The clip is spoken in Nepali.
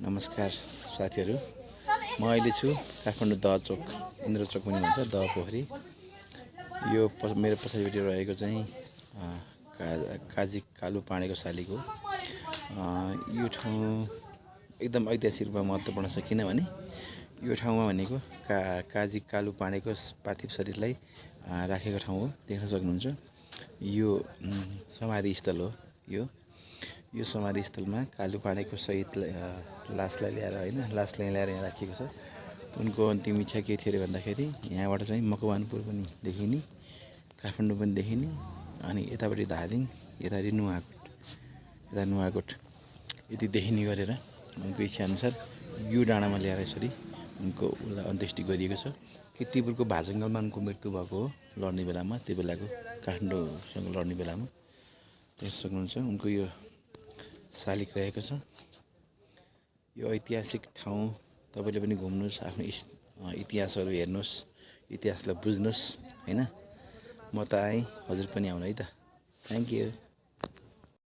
नमस्कार साथीहरू, म अहिले छु काठमाडौँ दह चोक, इन्द्र चोक पनि भन्छ, दह पोखरी। यो मेरो पछाडिपट्टि रहेको चाहिँ काजी कालु पाँडेको शालिग हो। यो ठाउँ एकदम ऐतिहासिक रूपमा महत्त्वपूर्ण छ, किनभने यो ठाउँमा भनेको काजी कालु पाँडेको पार्थिव शरीरलाई राखेको ठाउँ हो। देख्न सक्नुहुन्छ, यो समाधिस्थल हो। यो समाधिस्थलमा कालु पाँडेको शहीद लासलाई ल्याएर यहाँ राखिएको छ। उनको अन्तिम इच्छा के थियो अरे भन्दाखेरि यहाँबाट चाहिँ मकवानपुर पनि देखिने, काठमाडौँ पनि देखिने, अनि यतापट्टि धादिङ, यतापट्टि नुवाकोट यति देखिने गरेर उनको इच्छाअनुसार यो डाँडामा ल्याएर यसरी उनको उसलाई अन्त्येष्टि गरिएको छ। किर्तिपुरको भाजङ्गलमा उनको मृत्यु भएको हो, लड्ने बेलामा, त्यो बेलाको काठमाडौँसँग लड्ने बेलामा। देख्न सक्नुहुन्छ उनको यो शालिग रहेको छ। यो ऐतिहासिक ठाउँ तपाईँले पनि घुम्नुहोस्, आफ्नो इतिहासहरू हेर्नुहोस्, इतिहासलाई बुझ्नुहोस् हैन। म त आएँ, हजुर पनि आउनु है त। Thank you.